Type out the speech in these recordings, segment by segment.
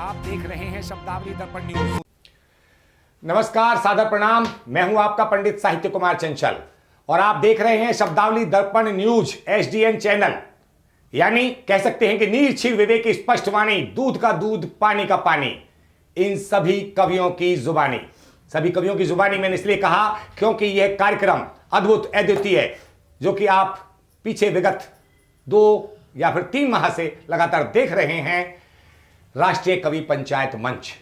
आप देख रहे हैं शब्दावली दर्पण न्यूज। नमस्कार, सादर प्रणाम। मैं हूं आपका पंडित साहित्य कुमार चंचल और आप देख रहे हैं शब्दावली दर्पण न्यूज एसडीएन चैनल। यानी कह सकते हैं कि नीरछीर विवेक स्पष्ट वाणी, दूध का दूध पानी का पानी, इन सभी कवियों की जुबानी। सभी कवियों की जुबानी मैंने इसलिए कहा क्योंकि यह कार्यक्रम अद्भुत अद्वितीय है, जो कि आप पीछे विगत 2 या फिर 3 माह से लगातार देख रहे हैं। राष्ट्रीय कवि पंचायत मंच,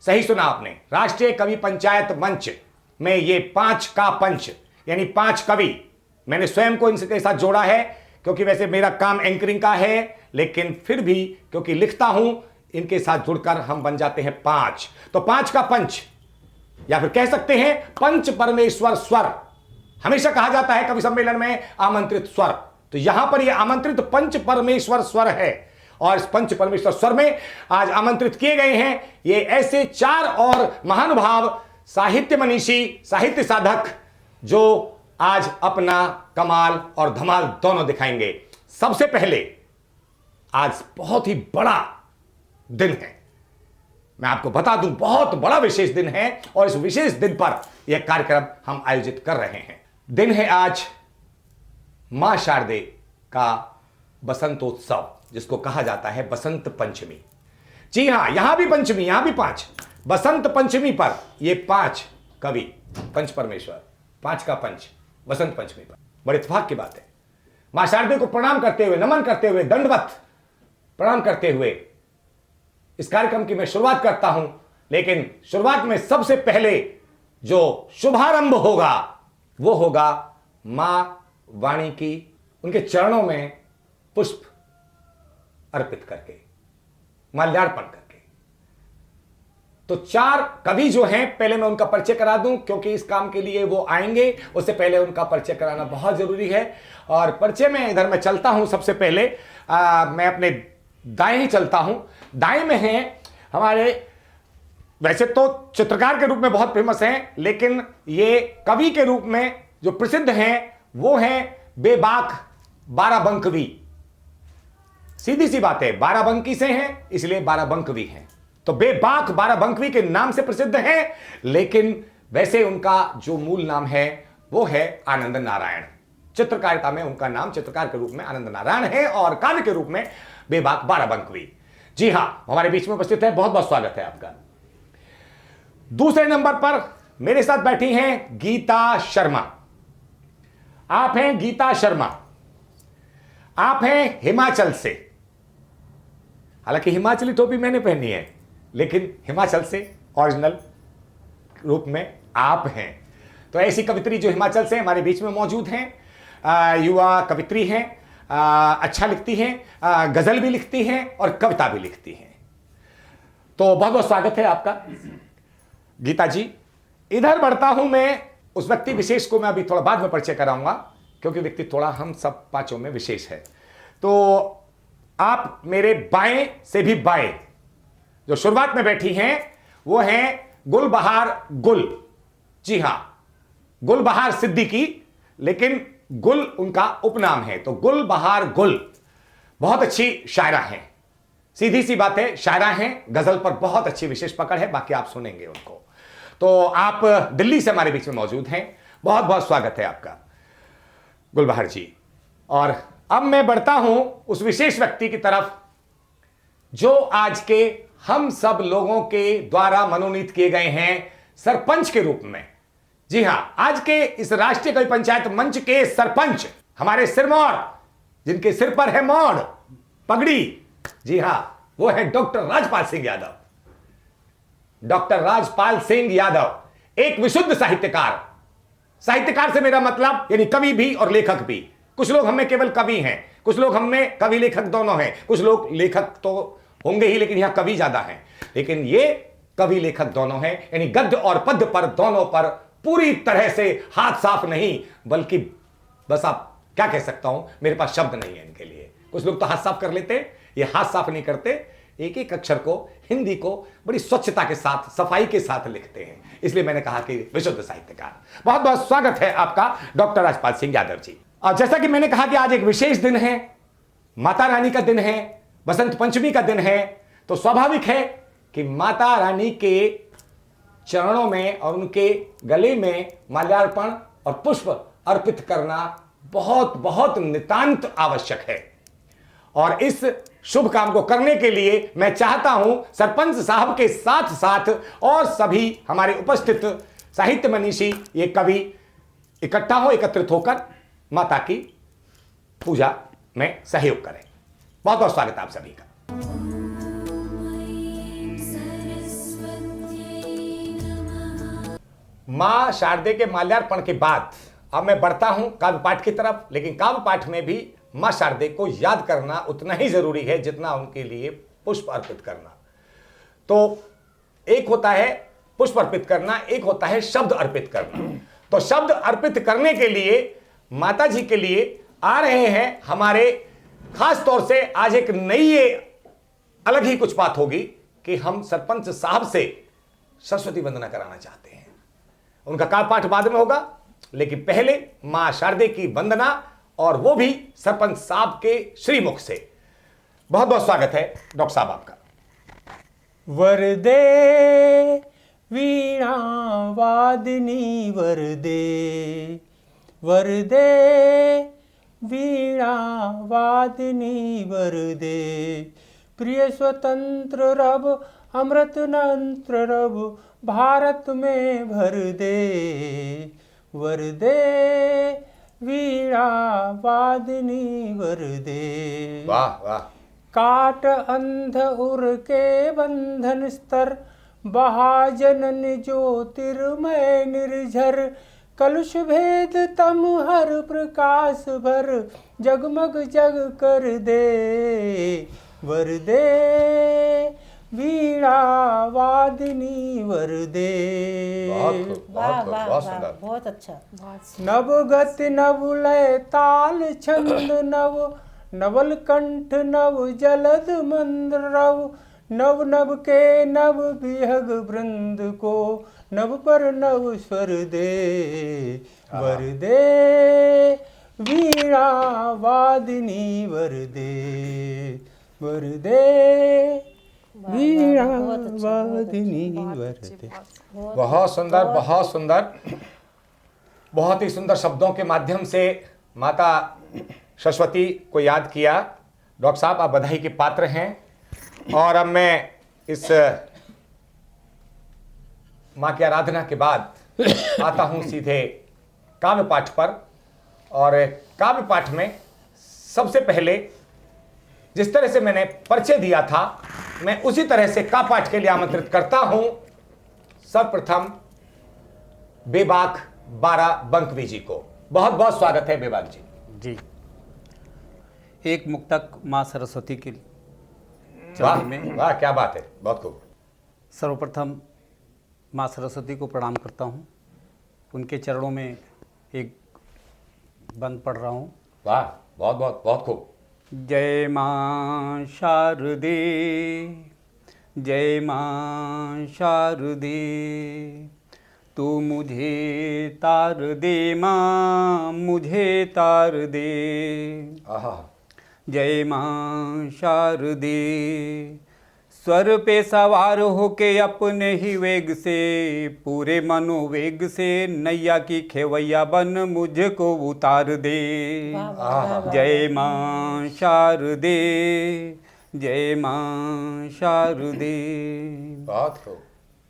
सही सुना आपने, राष्ट्रीय कवि पंचायत मंच में ये 5 का पंच यानी 5 कवि मैंने स्वयं को इनके साथ जोड़ा है, क्योंकि वैसे मेरा काम एंकरिंग का है, लेकिन फिर भी क्योंकि लिखता हूं, इनके साथ जुड़कर हम बन जाते हैं 5। तो 5 का पंच या फिर कह सकते हैं पंच परमेश्वर स्वर। हमेशा कहा जाता है कवि सम्मेलन में आमंत्रित स्वर, तो यहां पर यह आमंत्रित पंच परमेश्वर स्वर है। और इस पंच परमेश्वर स्वर में आज आमंत्रित किए गए हैं ये ऐसे 4 और महानुभाव साहित्य मनीषी, साहित्य साधक, जो आज अपना कमाल और धमाल दोनों दिखाएंगे। सबसे पहले आज बहुत ही बड़ा दिन है, मैं आपको बता दूं, बहुत बड़ा विशेष दिन है और इस विशेष दिन पर यह कार्यक्रम हम आयोजित कर रहे हैं। दिन है आज मां शारदे का बसंतोत्सव, जिसको कहा जाता है बसंत पंचमी। जी हां, यहां भी पंचमी, यहां भी 5 बसंत पंचमी पर ये 5 कवि पंच परमेश्वर, 5 का पंच बसंत पंचमी पर। बड़े इत्तेफाक की बात है। मां शारदे को प्रणाम करते हुए, नमन करते हुए, दंडवत प्रणाम करते हुए इस कार्यक्रम की मैं शुरुआत करता हूं। लेकिन शुरुआत में सबसे पहले जो शुभारंभ होगा वो होगा मां वाणी की, उनके चरणों में पुष्प अर्पित करके, माल्यार्पण करके। तो 4 कवि जो हैं, पहले मैं उनका परिचय करा दूं, क्योंकि इस काम के लिए वो आएंगे, उससे पहले उनका परिचय कराना बहुत जरूरी है। और परिचय में इधर मैं चलता हूं। सबसे पहले मैं अपने दाएं ही चलता हूं। दाएं में हैं हमारे, वैसे तो चित्रकार के रूप में बहुत फेमस हैं, लेकिन ये कवि के रूप में जो प्रसिद्ध हैं वो हैं बेबाक बाराबंकवी। सीधी सी बात है, बाराबंकी से हैं इसलिए बाराबंकवी हैं। तो बेबाक बाराबंकवी के नाम से प्रसिद्ध हैं, लेकिन वैसे उनका जो मूल नाम है वो है आनंद नारायण। चित्रकारिता में उनका नाम चित्रकार के रूप में आनंद नारायण है और काव्य के रूप में बेबाक बाराबंकवी। जी हां, हमारे बीच में उपस्थित है, बहुत बहुत स्वागत है आपका। दूसरे नंबर पर मेरे साथ बैठी हैं गीता शर्मा। आप हैं गीता शर्मा, आप हैं हिमाचल से। हालांकि हिमाचली टोपी मैंने पहनी है, लेकिन हिमाचल से ओरिजिनल रूप में आप हैं। तो ऐसी कवित्री जो हिमाचल से हमारे बीच में मौजूद हैं, युवा कवित्री हैं, अच्छा लिखती हैं, गजल भी लिखती हैं और कविता भी लिखती हैं। तो बहुत बहुत स्वागत है आपका गीता जी। इधर बढ़ता हूं मैं, उस व्यक्ति विशेष को मैं अभी थोड़ा बाद में परिचय कराऊंगा, क्योंकि व्यक्ति थोड़ा हम सब 5 में विशेष है। तो आप मेरे बाएं से भी बाएं जो शुरुआत में बैठी हैं वो हैं गुलबहार गुल। जी हां, गुलबहार सिद्दीकी, लेकिन गुल उनका उपनाम है। तो गुलबहार गुल बहुत अच्छी शायरा हैं, सीधी सी बात है, शायरा हैं, गजल पर बहुत अच्छी विशेष पकड़ है, बाकी आप सुनेंगे उनको। तो आप दिल्ली से हमारे बीच में मौजूद हैं, बहुत बहुत स्वागत है आपका गुलबहार जी। और अब मैं बढ़ता हूं उस विशेष व्यक्ति की तरफ जो आज के हम सब लोगों के द्वारा मनोनीत किए गए हैं सरपंच के रूप में। जी हां, आज के इस राष्ट्रीय कवि पंचायत मंच के सरपंच, हमारे सिरमौर, जिनके सिर पर है मौड़ पगड़ी, जी हां, वो है डॉक्टर राजपाल सिंह यादव। डॉक्टर राजपाल सिंह यादव एक विशुद्ध साहित्यकार। साहित्यकार से मेरा मतलब यानी कवि भी और लेखक भी। कुछ लोग हमें केवल कवि हैं, कुछ लोग हमें कवि लेखक दोनों हैं, कुछ लोग लेखक तो होंगे ही, लेकिन यहां कवि ज्यादा हैं। लेकिन ये कवि लेखक दोनों हैं, यानी गद्य और पद्य पर दोनों पर पूरी तरह से हाथ साफ नहीं, बल्कि बस आप क्या कह सकता हूं, मेरे पास शब्द नहीं है इनके लिए। कुछ लोग तो हाथ साफ कर लेते, ये हाथ साफ नहीं करते, एक एक अक्षर को, हिंदी को बड़ी स्वच्छता के साथ, सफाई के साथ लिखते हैं। इसलिए मैंने कहा कि विशुद्ध साहित्यकार। बहुत बहुत स्वागत है आपका डॉक्टर राजपाल सिंह यादव जी। और जैसा कि मैंने कहा कि आज एक विशेष दिन है, माता रानी का दिन है, बसंत पंचमी का दिन है, तो स्वाभाविक है कि माता रानी के चरणों में और उनके गले में माल्यार्पण और पुष्प अर्पित करना बहुत बहुत नितांत आवश्यक है। और इस शुभ काम को करने के लिए मैं चाहता हूं सरपंच साहब के साथ साथ और सभी हमारे उपस्थित साहित्य मनीषी, ये कवि इकट्ठा हो, एकत्रित होकर माता की पूजा में सहयोग करें। बहुत बहुत स्वागत है आप सभी का। मां शारदे के माल्यार्पण के बाद अब मैं बढ़ता हूं काव्य पाठ की तरफ, लेकिन काव्य पाठ में भी मां शारदे को याद करना उतना ही जरूरी है जितना उनके लिए पुष्प अर्पित करना। तो एक होता है पुष्प अर्पित करना, एक होता है शब्द अर्पित करना। तो शब्द अर्पित करने के लिए माता जी के लिए आ रहे हैं हमारे, खास तौर से आज एक नई ये अलग ही कुछ बात होगी कि हम सरपंच साहब से सरस्वती वंदना कराना चाहते हैं। उनका काव्य पाठ बाद में होगा, लेकिन पहले मां शारदे की वंदना, और वो भी सरपंच साहब के श्रीमुख से। बहुत बहुत स्वागत है डॉक्टर साहब आपका। वरदे वीणा वादिनी वरदे, वरदे वीणा वादिनी वरदे, प्रिय स्वतंत्र रब अमृत नंत्र रब भारत में भर दे, वरदे वीणा वादिनी वरदे। वाह वाह। काट अंध उर के बंधन स्तर, बहाजनन ज्योतिर्मय निर्झर, कलुष भेद तम हर प्रकाश भर, जगमग जग कर दे, वरदे वीणा वादिनी वरदे। बहुत सुंदर। बहुत अच्छा। नव गति नव लय ताल छंद नव, नवल कंठ नव जलद मंद रव, नव नव के नव विहग वृंद को, नव पर नव स्वर दे, वरदे वीणा वादिनी वरदे, वरदे वीणा वादिनी वरदे। बहुत सुंदर, बहुत सुंदर। बहुत ही सुंदर शब्दों के माध्यम से माता सरस्वती को याद किया। डॉक्टर साहब आप बधाई के पात्र हैं। और अब मैं इस मां की आराधना के बाद आता हूं सीधे काव्य पाठ पर। और काव्य पाठ में सबसे पहले जिस तरह से मैंने परिचय दिया था, मैं उसी तरह से काव्य पाठ के लिए आमंत्रित करता हूं सर्वप्रथम बेबाक 12 बंकवी जी को। बहुत बहुत स्वागत है बेबाक जी। जी, एक मुक्तक माँ सरस्वती के वाह चरण में। वाह, क्या बात है, बहुत खूब। सर्वप्रथम माँ सरस्वती को प्रणाम करता हूँ, उनके चरणों में एक बंद पढ़ रहा हूँ। वाह, बहुत बहुत बहुत खूब। जय माँ शारदे, जय माँ शारदे, तू मुझे तार दे माँ, मुझे तार दे। आहा, जय माँ शारदे, स्वर पे सवार होके अपने ही वेग से, पूरे मनोवेग से नैया की खेवैया बन मुझको उतार दे। जय माँ शारदे, जय माँ शारदे। बहुत खूब।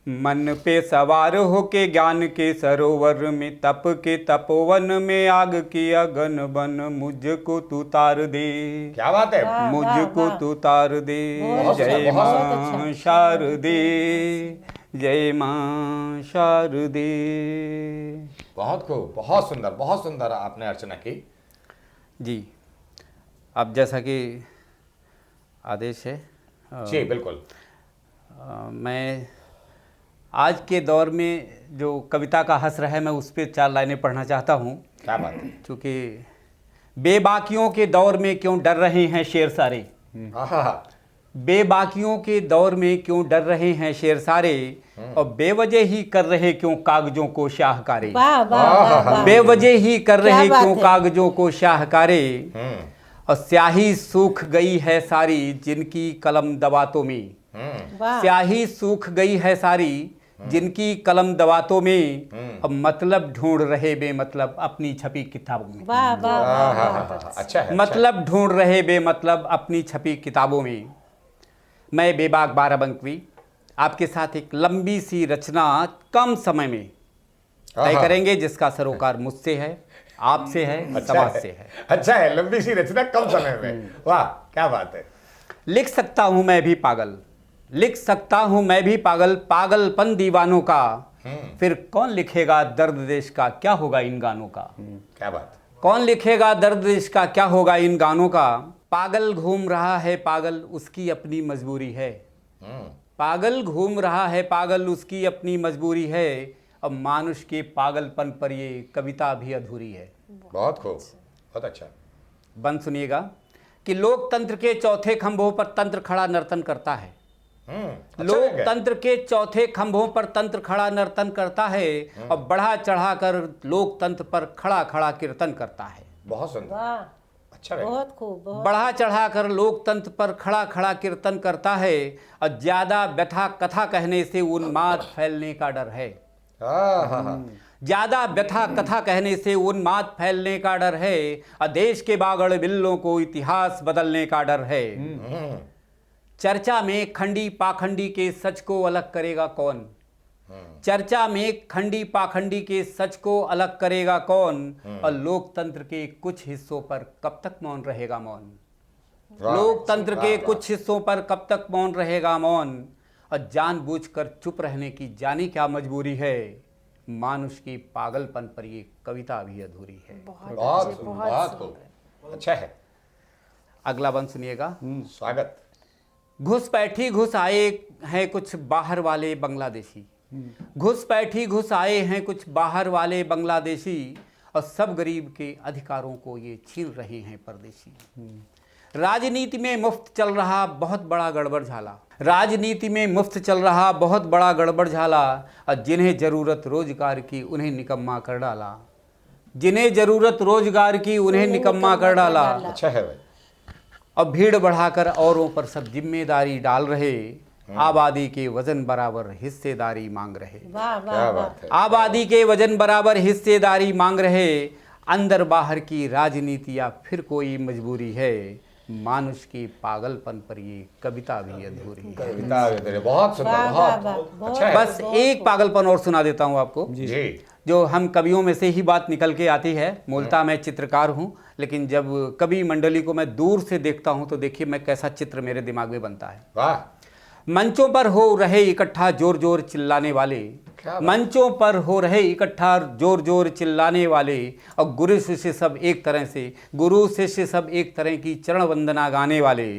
मन पे सवार होके ज्ञान के सरोवर में, तप के तपोवन में आग की अगन बन मुझको तू तार दे। क्या बात है। मुझको तू तार दे। बहुत जय अच्छा, बहुत माँ शारदे, जय माँ शारदे। बहुत खूब, बहुत सुंदर, बहुत सुंदर आपने अर्चना की। जी, अब जैसा कि आदेश है, जी बिल्कुल। मैं आज के दौर में जो कविता का हसर है, मैं उस पर 4 लाइनें पढ़ना चाहता हूँ। क्या बात है। क्योंकि बेबाकियों के दौर में क्यों डर रहे हैं शेर सारे, आहा, बेबाकियों के दौर में क्यों डर रहे हैं शेर सारे, और बेवजह ही कर रहे क्यों कागजों को शाहकारे। वाह वाह वाह वाह। बेवजह ही कर क्या रहे बात क्यों है। कागजों को शाहकारे, और स्याही सूख गई है सारी जिनकी कलम दबातों में, वाह स्याही सूख गई है सारी जिनकी कलम दवातों में, अब मतलब ढूंढ रहे बेमतलब अपनी छपी किताबों में। वाह वाह वाह वाह अच्छा है। मतलब ढूंढ रहे बेमतलब अपनी छपी किताबों में। मैं बेबाक बाराबंकवी आपके साथ एक लंबी सी रचना कम समय में तय करेंगे, जिसका सरोकार मुझसे है, आपसे है, समाज से है। अच्छा है, लंबी सी रचना कम समय में। वाह क्या बात है। लिख सकता हूं मैं भी पागल, लिख सकता हूं मैं भी पागल, पागलपन दीवानों का। फिर कौन लिखेगा दर्द देश का, क्या होगा इन गानों का। क्या बात। कौन लिखेगा दर्द देश का, क्या होगा इन गानों का। पागल घूम रहा है पागल, उसकी अपनी मजबूरी है। पागल घूम रहा है पागल, उसकी अपनी मजबूरी है। अब मानुष के पागलपन पर ये कविता भी अधूरी है। बहुत खूब, बहुत अच्छा। बंद सुनिएगा कि लोकतंत्र के चौथे खंभों पर तंत्र खड़ा नर्तन करता है। अच्छा लोकतंत्र के चौथे खंभों पर तंत्र खड़ा नर्तन करता है, और बढ़ा चढ़ा कर लोकतंत्र पर खड़ा खड़ा कीर्तन करता है। बहुत सुंदर, वाह अच्छा है। बहुत खूब बहुत बढ़ा चढ़ा कर लोकतंत्र पर खड़ा खड़ा कीर्तन करता है, और ज्यादा व्यथा कथा कहने से उन्माद फैलने का डर है। ज्यादा व्यथा कथा कहने से उन्माद फैलने का डर है, और देश के बागड़ बिल्लों को इतिहास बदलने का डर है। चर्चा में खंडी पाखंडी के सच को अलग करेगा कौन। चर्चा में खंडी पाखंडी के सच को अलग करेगा कौन, और लोकतंत्र के कुछ हिस्सों पर कब तक मौन रहेगा मौन। लोकतंत्र के कुछ हिस्सों पर कब तक मौन रहेगा मौन, और जानबूझकर चुप रहने की जानी क्या मजबूरी है। मानुष की पागलपन पर ये कविता भी अधूरी है। बहुत खूब, अच्छा है। अगला बंद सुनिएगा। स्वागत। घुसपैठी घुस आए हैं कुछ बाहर वाले बांग्लादेशी, घुसपैठी घुस आए हैं कुछ बाहर वाले बांग्लादेशी, और सब गरीब के अधिकारों को ये छीन रहे हैं परदेशी। राजनीति में मुफ्त चल रहा बहुत बड़ा गड़बड़ झाला, राजनीति में मुफ्त चल रहा बहुत बड़ा गड़बड़ झाला, और जिन्हें जरूरत रोजगार की उन्हें निकम्मा कर डाला। जिन्हें जरूरत रोजगार की उन्हें निकम्मा कर डाला। अच्छा है भाई। अब भीड़ बढ़ाकर औरों पर सब जिम्मेदारी डाल रहे, आबादी के वजन बराबर हिस्सेदारी मांग रहे। वाह क्या वाह वाह बात है। आबादी के वजन बराबर हिस्सेदारी मांग रहे, अंदर बाहर की राजनीति या फिर कोई मजबूरी है। मानुष की पागलपन पर ये कविता भी अधूरी है। कविता भी बहुत सुंदर, वाह, वाह, वाह, बहुत बहुत अच्छा है। बस एक पागलपन और सुना देता हूँ आपको, जी जो हम कवियों में से ही बात निकल के आती है। मूलतः मैं चित्रकार हूँ, लेकिन जब कवि मंडली को मैं दूर से देखता हूँ तो देखिए मैं कैसा चित्र मेरे दिमाग में बनता है। वाह। मंचों पर हो रहे इकट्ठा जोर जोर चिल्लाने वाले, मंचों पर हो रहे इकट्ठा जोर जोर चिल्लाने वाले, और गुरु शिष्य सब एक तरह से, गुरु शिष्य सब एक तरह की चरण वंदना गाने वाले।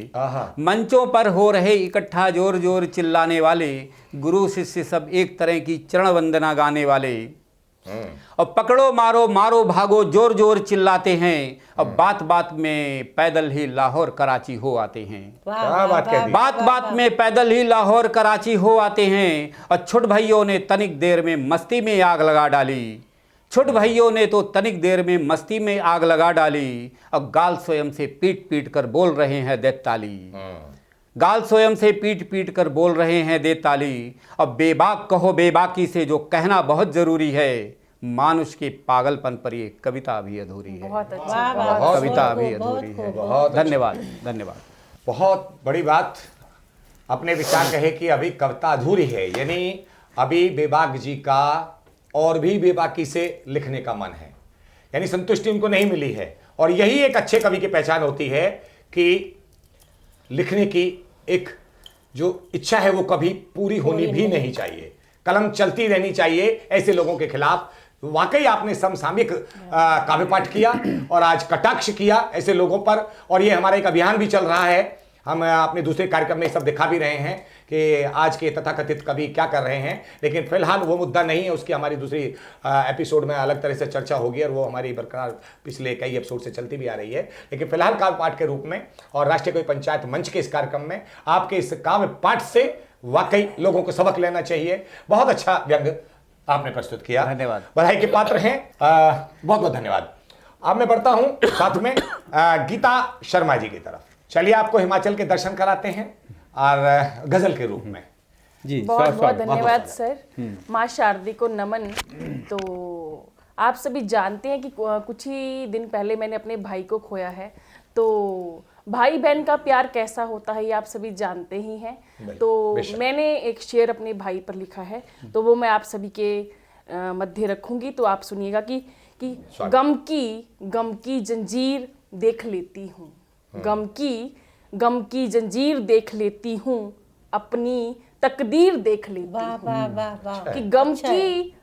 मंचों पर हो रहे इकट्ठा जोर जोर चिल्लाने वाले, गुरु शिष्य सब एक तरह की चरण वंदना गाने वाले। और पकड़ो मारो मारो भागो जोर जोर चिल्लाते हैं, और बात बात में पैदल ही लाहौर कराची हो आते हैं। क्या बात कह दी। बात बात में पैदल ही लाहौर कराची हो आते हैं, और छुट भाइयों ने तनिक देर में मस्ती में आग लगा डाली। छुट भाइयों ने तो तनिक देर में मस्ती में आग लगा डाली, और गाल स्वयं से पीट पीट कर बोल रहे हैं दे ताली। गाल स्वयं से पीट पीट कर बोल रहे हैं दे ताली। अब बेबाक कहो बेबाकी से जो कहना बहुत जरूरी है। मानुष के पागलपन पर ये कविता भी अधूरी है। बहुत अच्छा कविता भी अधूरी है। धन्यवाद धन्यवाद। बहुत बड़ी बात अपने विचार कहे कि अभी कविता अधूरी है, यानी अभी बेबाक जी का और भी बेबाकी से लिखने का मन है, यानी संतुष्टि उनको नहीं मिली है। और यही एक अच्छे कवि की पहचान होती है कि लिखने की एक जो इच्छा है वो कभी पूरी होनी भी नहीं चाहिए, कलम चलती रहनी चाहिए ऐसे लोगों के खिलाफ। वाकई आपने समसामयिक काव्य पाठ किया और आज कटाक्ष किया ऐसे लोगों पर, और ये हमारा एक अभियान भी चल रहा है। हम अपने दूसरे कार्यक्रम में सब दिखा भी रहे हैं कि आज के तथाकथित कवि क्या कर रहे हैं, लेकिन फिलहाल वो मुद्दा नहीं है, उसकी हमारी दूसरी एपिसोड में अलग तरह से चर्चा होगी, और वो हमारी बरकरार पिछले कई एपिसोड से चलती भी आ रही है। लेकिन फिलहाल काव्य पाठ के रूप में और राष्ट्रीय कवि पंचायत मंच के इस कार्यक्रम में आपके इस काव्य पाठ से वाकई लोगों को सबक लेना चाहिए। बहुत अच्छा व्यंग्य आपने प्रस्तुत किया, धन्यवाद। बधाई के पात्र हैं, बहुत बहुत धन्यवाद। अब मैं बढ़ता हूं साथ में गीता शर्मा जी की तरफ। चलिए आपको हिमाचल के दर्शन कराते हैं। और गजल के रूप में। जी बहुत बहुत धन्यवाद बहुत सर। माँ शारदी को नमन। तो आप सभी जानते हैं कि कुछ ही दिन पहले मैंने अपने भाई को खोया है। तो भाई बहन का प्यार कैसा होता है ये आप सभी जानते ही हैं। तो मैंने एक शेर अपने भाई पर लिखा है, तो वो मैं आप सभी के मध्य रखूंगी। तो आप सुनिएगा कि गम की जंजीर देख लेती हूँ, गम की जंजीर देख लेती हूँ, अपनी तकदीर देख लेती हूँ। वाह वाह वाह। कि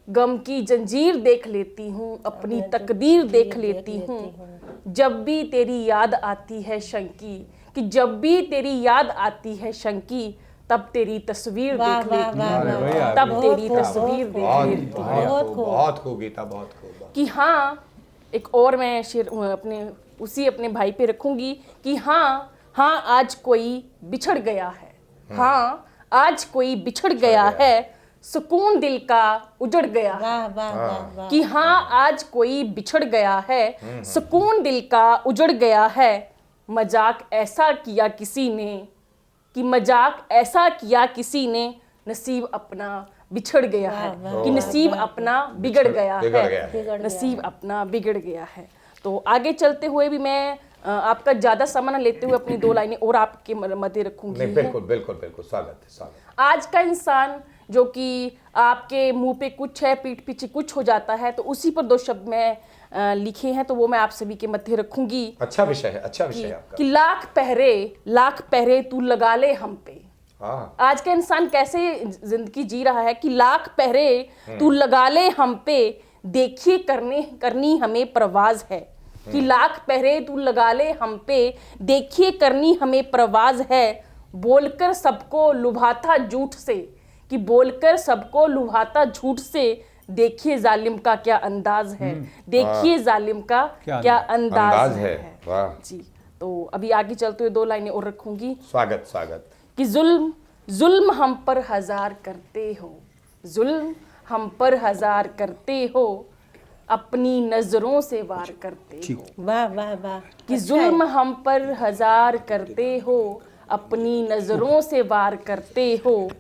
गम की जंजीर देख लेती हूँ, अपनी तकदीर देख लेती हूँ। जब भी तेरी याद आती है शंकी, कि जब भी तेरी याद आती है शंकी, तब तेरी तस्वीर देख लेती हूँ, तब तेरी तस्वीर देख लेती हूँ। बहुत खूब गीता, बहुत खूब। कि हाँ, एक और मैं शेर अपने भाई पे रखूंगी कि हाँ आज कोई बिछड़ गया है, हाँ आज कोई बिछड़ गया है, सुकून दिल का उजड़ गया है। वाह वाह वाह वाह। कि हाँ आज कोई बिछड़ गया है, सुकून दिल का उजड़ गया है। मजाक ऐसा किया किसी ने, कि मजाक ऐसा किया किसी ने, नसीब अपना बिछड़ गया है, कि नसीब अपना बिगड़ गया है, नसीब अपना बिगड़ गया है। तो आगे चलते हुए भी मैं आपका ज्यादा समय न लेते हुए अपनी 2 लाइनें और आपके मध्य रखूंगी। बिल्कुल बिल्कुल बिल्कुल, स्वागत है, स्वागत। आज का इंसान जो कि आपके मुंह पे कुछ है, पीठ पीछे कुछ हो जाता है, तो उसी पर 2 शब्द मैं लिखे हैं, तो वो मैं आप सभी के मध्य रखूंगी। अच्छा विषय है, अच्छा विषय है आपका। कि लाख पहरे तू लगा ले हम पे। आज का इंसान कैसे जिंदगी जी रहा है कि लाख पहरे तू लगा ले हम पे, देखिए करनी हमें परवाज है। कि लाख पहरे तू लगा ले हम पे, देखिए करनी हमें परवाज है। बोलकर सबको लुभाता झूठ से, कि बोलकर सबको लुभाता झूठ से, देखिए जालिम का क्या अंदाज है, देखिए जालिम का क्या अंदाज है। वाह जी। तो अभी आगे चलते हुए 2 लाइनें और रखूंगी। स्वागत स्वागत। कि जुल्म हम पर हजार करते हो, जुल्म हम पर हजार करते हो, अपनी नजरों से वार करते हो। वाह वाह वाह। कि जुल्म हम पर हजार करते हो, अपनी नजरों से वार करते हो।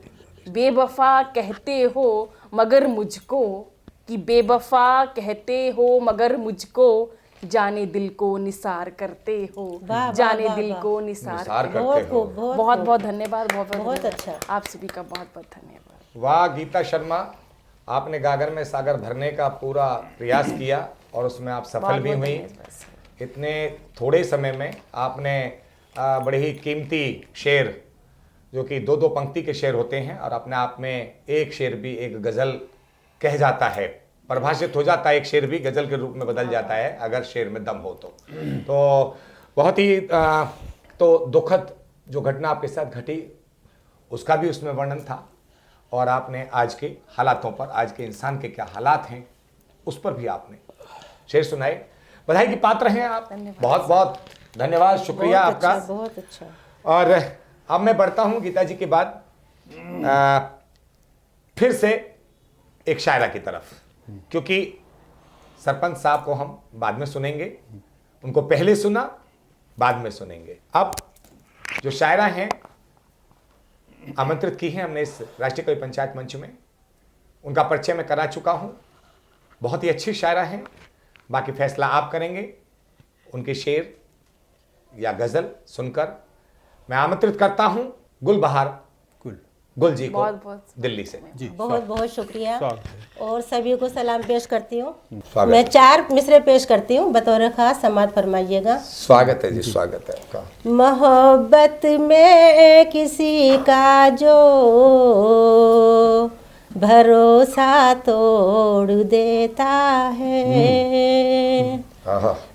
बेवफा कहते हो मगर मुझको, कि बेवफा कहते हो मगर मुझको, जाने दिल को निसार करते हो, जाने दिल को निसार करते हो। बहुत बहुत धन्यवाद, बहुत अच्छा। आप सभी का बहुत बहुत धन्यवाद। वाह गीता शर्मा, आपने गागर में सागर भरने का पूरा प्रयास किया और उसमें आप सफल भी हुई। इतने थोड़े समय में आपने बड़े ही कीमती शेर, जो कि 2-2 पंक्ति के शेर होते हैं, और अपने आप में एक शेर भी एक गज़ल कह जाता है, परिभाषित हो जाता है, एक शेर भी गज़ल के रूप में बदल जाता है अगर शेर में दम हो तो बहुत ही तो दुखद जो घटना आपके साथ घटी उसका भी उसमें वर्णन था, और आपने आज के हालातों पर, आज के इंसान के क्या हालात हैं उस पर भी आपने शेर सुनाए। बधाई की पात्र हैं आप। बहुत बहुत धन्यवाद, शुक्रिया आपका। बहुत अच्छा। और अब मैं बढ़ता हूं गीता जी के बाद फिर से एक शायरा की तरफ, क्योंकि सरपंच साहब को हम बाद में सुनेंगे, उनको पहले सुना बाद में सुनेंगे। अब जो शायरा हैं आमंत्रित की हैं हमने इस राष्ट्रीय कवि पंचायत मंच में, उनका परिचय मैं करा चुका हूं। बहुत ही अच्छी शायरा हैं, बाकी फैसला आप करेंगे। उनके शेर या गजल सुनकर मैं आमंत्रित करता हूं गुलबहार गुल जी को दिल्ली से। बहुत बहुत शुक्रिया और सभी को सलाम पेश करती हूँ। मैं 4 मिसरे पेश करती हूँ, बतौर खास समात फरमाइएगा। स्वागत है जी, स्वागत है आपका। मोहब्बत में किसी का जो भरोसा तोड़ देता है,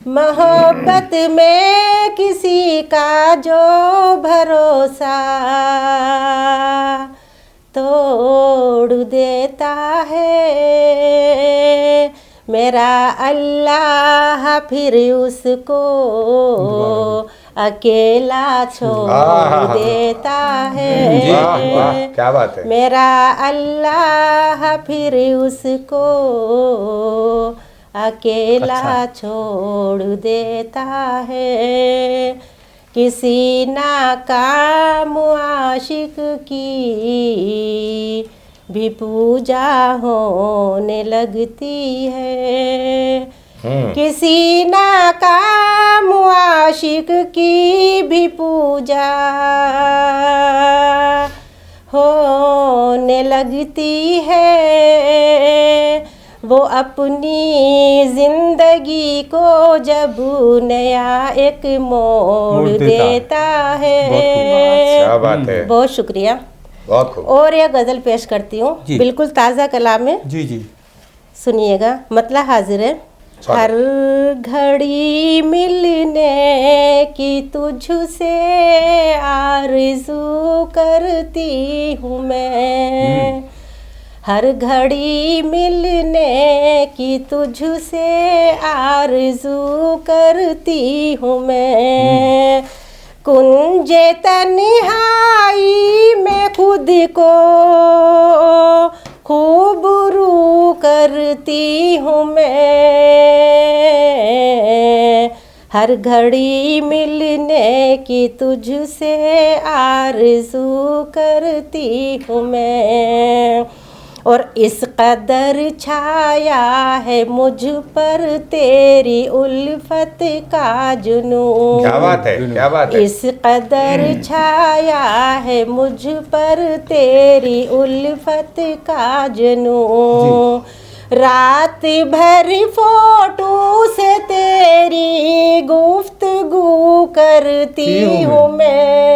मोहब्बत में किसी का जो भरोसा तोड़ देता है, मेरा अल्लाह फिर उसको अकेला छोड़ देता है। वाह, क्या बात है। मेरा अल्लाह फिर उसको अकेला छोड़ देता है। किसी नाकाम आशिक की भी पूजा होने लगती है। किसी नाकाम आशिक की भी पूजा होने लगती है। वो अपनी जिंदगी को जब नया एक मोड़ देता है। क्या बात है, बहुत शुक्रिया। बहुत खूब। और यह गजल पेश करती हूँ, बिल्कुल ताज़ा कलाम में। जी सुनिएगा, मतला हाजिर है। हर घड़ी मिलने की तुझसे आरज़ू करती हूँ मैं। हर घड़ी मिलने की तुझसे आरज़ू करती हूँ मैं। कुंजे तन्हाई में खुद को खूब रू करती हूँ मैं। हर घड़ी मिलने की तुझसे आरज़ू करती हूँ मैं। और इस कदर छाया है मुझ पर तेरी उल्फत का जुनून। क्या बात है, क्या बात है। इस कदर छाया है मुझ पर तेरी उल्फत का जुनून। रात भर फोटो से तेरी गुफ्तगू करती हूँ मैं।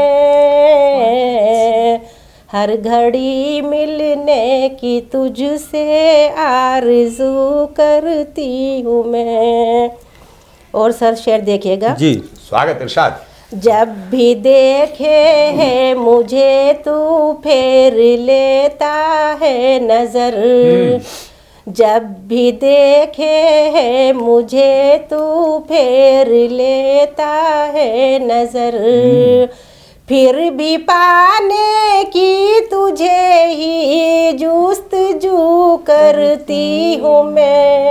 हर घड़ी मिलने की तुझसे आरज़ू करती हूँ मैं। और सर शेर देखिएगा जी। स्वागत, इरशाद। जब भी देखे है मुझे तू फेर लेता है नजर। जब भी देखे है मुझे तू फेर लेता है नजर। फिर भी पाने की तुझे ही जुस्तजू करती हूँ मैं।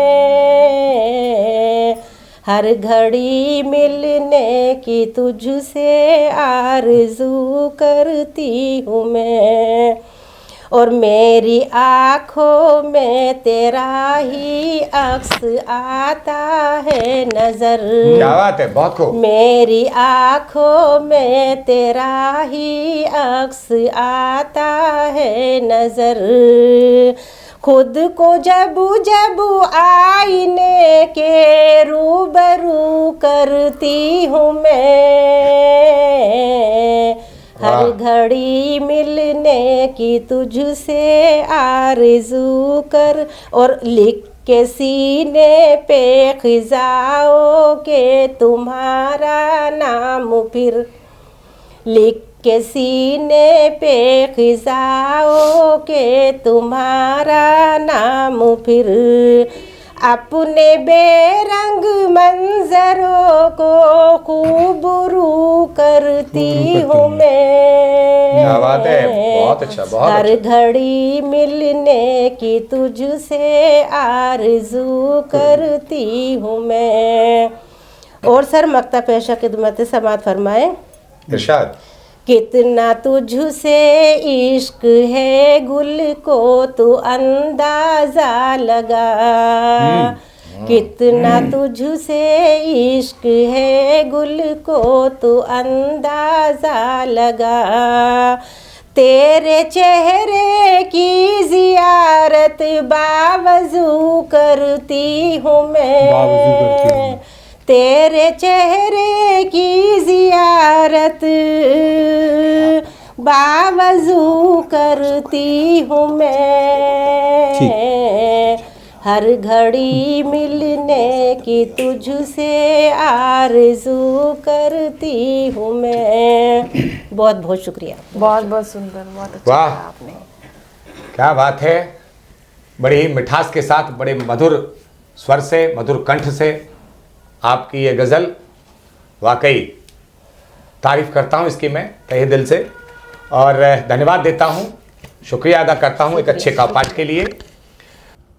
हर घड़ी मिलने की तुझसे आरज़ू करती हूँ मैं। और मेरी आँखों में तेरा ही अक्स आता है नजर। क्या बात है, बहुत खूब। मेरी आँखों में तेरा ही अक्स आता है नजर। खुद को जब जब आईने के रूबरू करती हूँ मैं। हर घड़ी मिलने की तुझसे आरज़ू कर। और लिख के सीने पे खिजाओ के तुम्हारा नाम फिर। लिख के सीने पे खिजाओ के तुम्हारा नाम फिर। अपने बेरंग मंजरों को खूब रू करती हूँ मैं। क्या बात है, बहुत अच्छा, बहुत हर अच्छा। घड़ी मिलने की तुझसे आरज़ू करती हूँ मैं। और सर मक्ता पेशा खिदमत समात फरमाए, इरशाद। कितना तुझसे इश्क है गुल को तू अंदाजा लगा। कितना तुझसे इश्क है गुल को तू अंदाजा लगा। तेरे चेहरे की जियारत बावजू करती हूँ मैं। तेरे चेहरे की जियारत बावजू करती हूँ मैं। हर घड़ी मिलने की तुझसे आरज़ू करती हूँ मैं। बहुत बहुत शुक्रिया। बहुत बहुत सुंदर, बहुत अच्छा वाह, कहा आपने। क्या बात है। बड़ी ही मिठास के साथ, बड़े मधुर स्वर से, मधुर कंठ से आपकी ये गज़ल, वाकई तारीफ़ करता हूँ इसकी मैं तहे दिल से। और धन्यवाद देता हूँ, शुक्रिया अदा करता हूँ एक अच्छे पाठ के लिए।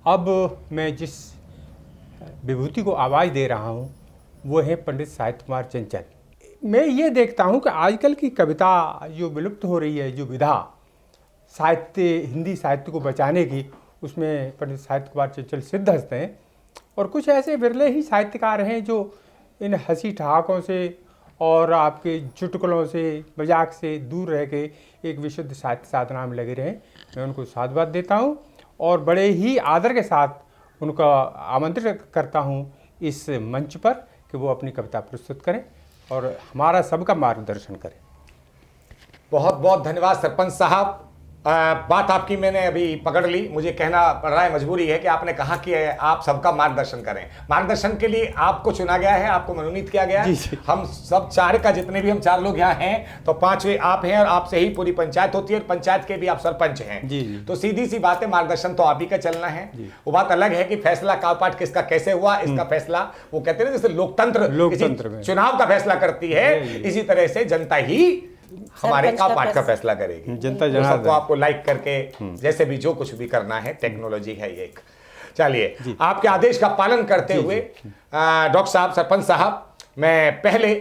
अब मैं जिस विभूति को आवाज़ दे रहा हूँ वो है पंडित साहित्य कुमार चंचल। मैं ये देखता हूँ कि आजकल की कविता जो विलुप्त हो रही है, जो विधा साहित्य, हिंदी साहित्य को बचाने की, उसमें पंडित साहित्य कुमार चंचल सिद्धहस्त हैं और कुछ ऐसे विरले ही साहित्यकार हैं जो इन हंसी ठहाकों से और आपके चुटकुलों से, मजाक से दूर रह के एक विशुद्ध साहित्य साधना में लगे रहें। मैं उनको साधुवाद देता हूँ और बड़े ही आदर के साथ उनका आमंत्रित करता हूँ इस मंच पर कि वो अपनी कविता प्रस्तुत करें और हमारा सबका मार्गदर्शन करें। बहुत बहुत धन्यवाद सरपंच साहब। बात आपकी मैंने अभी पकड़ ली, मुझे कहना पड़ रहा है, मजबूरी है कि आपने कहा कि आप सबका मार्गदर्शन करें। मार्गदर्शन के लिए आपको चुना गया है, आपको मनोनीत किया गया है। हम सब चार का, जितने भी हम 4 लोग यहाँ हैं, तो 5वें आप हैं और आपसे ही पूरी पंचायत होती है और पंचायत के भी आप सरपंच हैं। तो सीधी सी बात है, मार्गदर्शन तो आप ही का चलना है। वो बात अलग है कि फैसला कापाट किसका कैसे हुआ, इसका फैसला वो कहते हैं जैसे लोकतंत्र चुनाव का फैसला करती है, इसी तरह से जनता ही हमारे कापाट का फैसला करेगी। जनता सबको आपको लाइक करके जैसे भी जो कुछ भी करना है, टेक्नोलॉजी है ये एक। चलिए, आपके आदेश का पालन करते हुए डॉक्टर साहब, सरपंच साहब, मैं पहले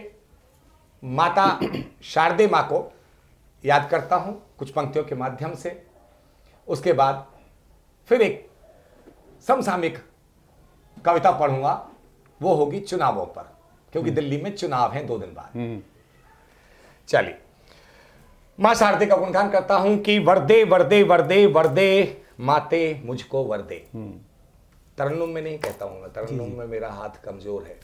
माता शारदे माँ को याद करता हूं कुछ पंक्तियों के माध्यम से, उसके बाद फिर एक समसामयिक कविता पढ़ूंगा, वो होगी चुनावों पर, क्योंकि दिल्ली में चुनाव है 2 दिन बाद। चलिए, मां शारदे का गुणगान करता हूं कि वरदे वरदे वरदे वरदे माते मुझको वरदे। तरन्नुम में नहीं कहता हूं, तरन्नुम में मेरा हाथ कमजोर है।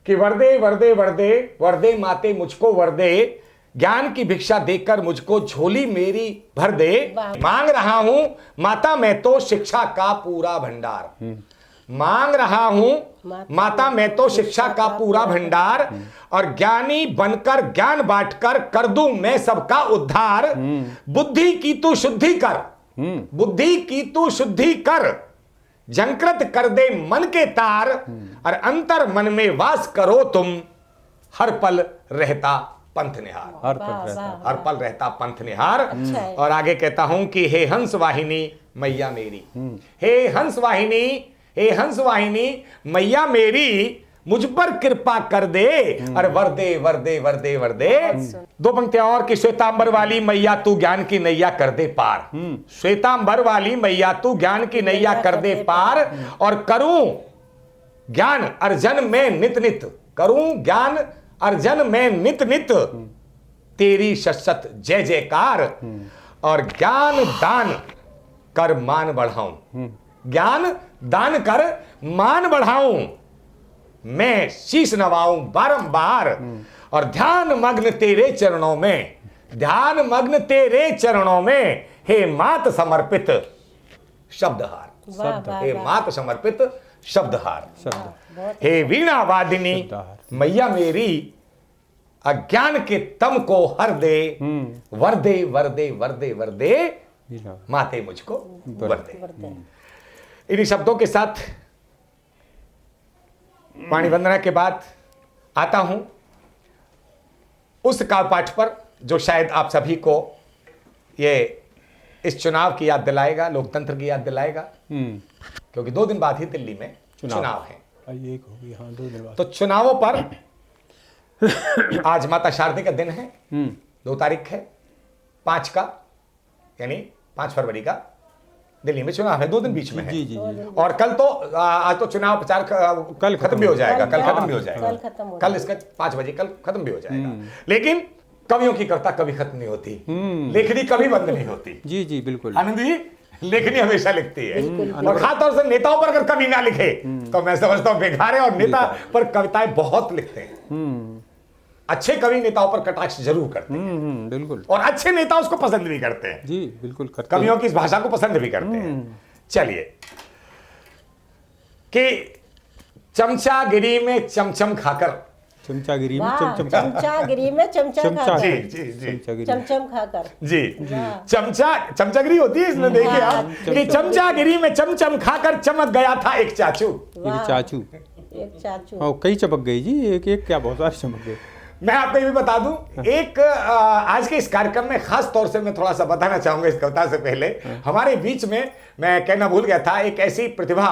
कि वरदे वरदे वरदे वरदे माते मुझको वरदे, ज्ञान की भिक्षा देकर मुझको झोली मेरी भर दे। मांग रहा हूं माता मैं तो शिक्षा का पूरा भंडार। मांग रहा हूं माता मैं तो शिक्षा का पूरा भंडार, और ज्ञानी बनकर ज्ञान बांटकर कर दूं मैं सबका उद्धार। बुद्धि की तू शुद्धि कर, बुद्धि की तू शुद्धि कर, जंकृत कर दे मन के तार, और अंतर मन में वास करो तुम, हर पल रहता पंथ निहार। हर पल रहता पंथ निहार। और आगे कहता हूं कि हे हंस वाहिनी मैया मेरी, हे हंस वाहिनी, हे हंस वाहिनी मैया मेरी, मुझ पर कृपा कर दे, और वरदे वरदे वरदे वरदे। 2 पंक्तियां और कि श्वेतांबर वाली मैया तू ज्ञान की नैया कर दे पार। श्वेतांबर वाली मैया तू ज्ञान की नैया कर दे पार, और करूं ज्ञान अर्जन में नित नित, करूं ज्ञान अर्जन में नित नित, तेरी शत जय जयकार, और ज्ञान दान कर मान बढ़ाऊं। ज्ञान दान कर मान बढ़ाऊं, मैं शीश नवाऊं बारंबार, और ध्यान मग्न तेरे चरणों में, ध्यान मग्न तेरे चरणों में, हे मात समर्पित शब्दहार। हे मात समर्पित शब्दहार। हे वीणा वादिनी मैया मेरी, अज्ञान के तम को हर दे, वरदे वरदे वरदे वरदे माते मुझको वरदे। इन्हीं शब्दों के साथ वाणी वंदना के बाद आता हूं उस काव्य पाठ पर जो शायद आप सभी को ये इस चुनाव की याद दिलाएगा, लोकतंत्र की याद दिलाएगा, क्योंकि 2 दिन बाद ही दिल्ली में चुनाव है। एक होगी, हाँ, 2 दिन बाद तो चुनावों पर आज माता शारदे का दिन है, 2 तारीख है 5 का, यानी 5 फरवरी का दिल्ली में चुनाव है, 2 दिन बीच में है। जी। और कल तो आज तो चुनाव प्रचार कल खत्म भी हो जाएगा, कल खत्म भी हो जाएगा, कल इसका 5 बजे कल खत्म भी हो जाएगा। लेकिन कवियों की कविता कभी खत्म नहीं होती, लेखनी कभी बंद नहीं होती। जी बिल्कुल। आनंद जी, लेखनी हमेशा लिखती है, और खासतौर से नेताओं पर अगर कवि ना लिखे तो मैं समझता हूँ बेकार है। और नेता पर कविताएं बहुत लिखते हैं, अच्छे कवि नेताओं पर कटाक्ष जरूर करते हैं, बिल्कुल। और अच्छे नेता उसको पसंद भी करते हैं। जी बिल्कुल, कवियों की इस भाषा को पसंद भी करते हैं। चलिए, कि चमचागिरी में चमचम खाकर, चमचागिरी में चमचम, चमचागिरी में चमचा खाकर, जी चमचम खाकर, जी चमचागिरी होती है इसमें, देखिए आप कि चमचागिरी में चमचम खाकर चमक गया था एक चाचू। एक चाचू कई चमक गई जी, एक एक क्या, बहुत सारे चमक गए। मैं आपको ये भी बता दूं, एक आज के इस कार्यक्रम में खास तौर से मैं थोड़ा सा बताना चाहूंगा इस कविता से पहले। हमारे बीच में, मैं कहना भूल गया था, एक ऐसी प्रतिभा